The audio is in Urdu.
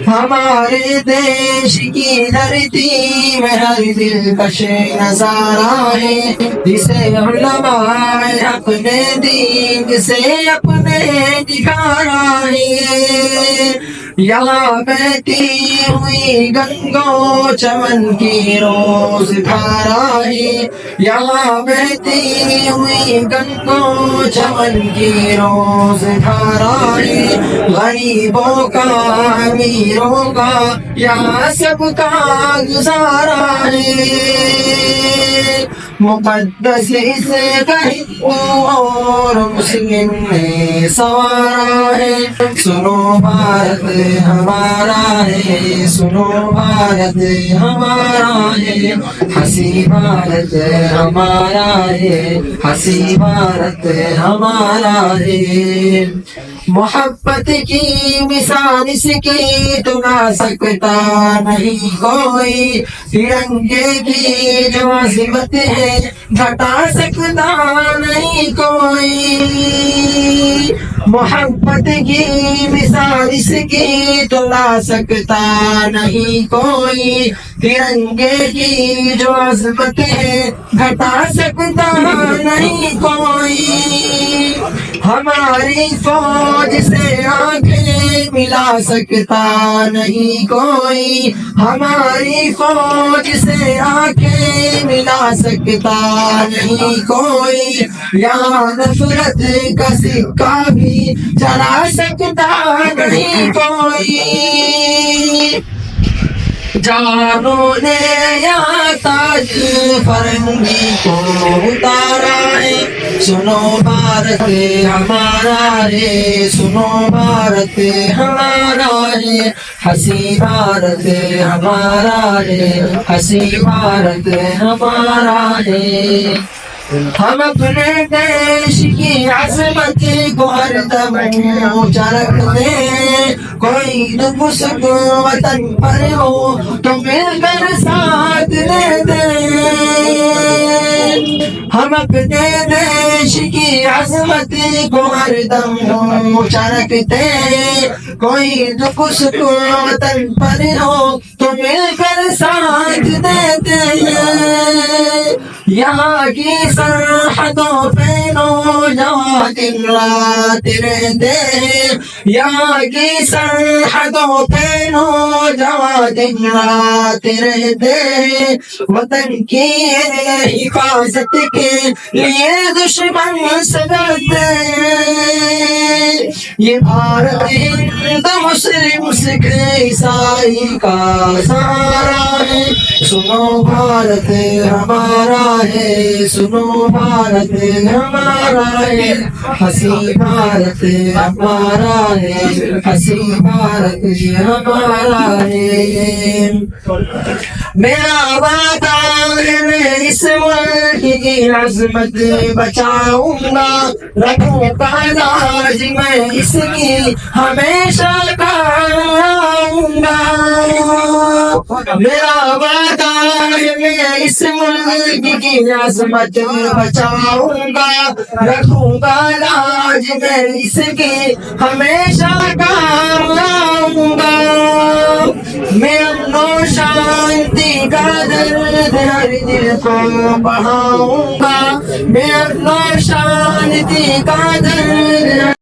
ہمارے دیش کی دھرتی میں ہر دلکش نظارہ ہے، جسے علماء اپنے دین سے اپنے دکھارا ہے۔ یہاں بہتی ہوئی گنگو چمن کی روز دھارا ہے، یہاں بہتی ہوئی گنگو چمن کی روز دھارا ہے۔ غریبوں کا امیروں کا یہاں سب کا گزارا ہے۔ مقدس اس کا ہندو اور مسلم نے سوارا ہے۔ سنو بھارت ہمارا ہے، سنو بھارت ہمارا ہے، ہنسی بھارت ہمارا ہے، ہنسی بھارت ہمارا ہے۔ محبت کی مثال اس کی تو نہ سکتا نہیں کوئی، ترنگے کی جو عظمت ہے گھٹا سکتا نہیں کوئی۔ محبت کی مثال اس کی تو لا سکتا نہیں کوئی، ترنگے کی جو عظمت ہے گھٹا سکتا نہیں کوئی۔ ہماری فوج سے آنکھیں ملا سکتا نہیں کوئی، ہماری فوج سے آنکھیں ملا سکتا نہیں کوئی۔ یہاں نفرت کا سکہ بھی چلا سکتا نہیں کوئی۔ جانوں نے یہاں تاج فرنگی کو اتارا ہے۔ سنو بھارت ہمارا ہے، سنو بھارت ہمارا ہے، ہنسی بھارت ہمارا ہے، ہنسی بھارت ہمارا ہے۔ ہم اپنے دیش کی عظمت کو ہر دم اونچا رکھتے ہیں، کوئی دکھ سکھ وطن پر ہو تو مل کر ساتھ دیتے ہیں۔ ہم اپنے دیش کی عظمت کو ہر دم اونچا رکھتے ہیں، کوئی دکھ سکھ وطن پر ہو تو مل کر ساتھ دیتے ہیں۔ یہاں کی سرحدوں پہ نوجوان دن رات رہتے ہیں، یہاں کی سرحدوں پہ نوجوان دن رات رہتے ہیں، وطن کی حفاظت کے لیے دشمن سے ڈرتے ہیں۔ یہ بھارت ہند مسلم سکھ عیسائی کا سہارا ہے۔ سنو بھارت ہمارا ہے، سنو بھارت ہمارا ہے، ہنسی بھارت ہمارا ہے، ہنسی بھارت ہمارا ہے۔ میرا وعدہ ہے میں اس ملک کی عظمت بچاؤں گا، رکھوں گا لاج میں اس کی ہمیشہ کراؤں گا۔ میرا وعدہ ہے میں اس ملک کی عظمت بچاؤں گا، رکھوں گا لاج میں اس کی ہمیشہ کراؤں گا۔ میں امن و شانتی کا درد ہر دل کو بڑھاؤں گا، میں امن و شانتی کا درد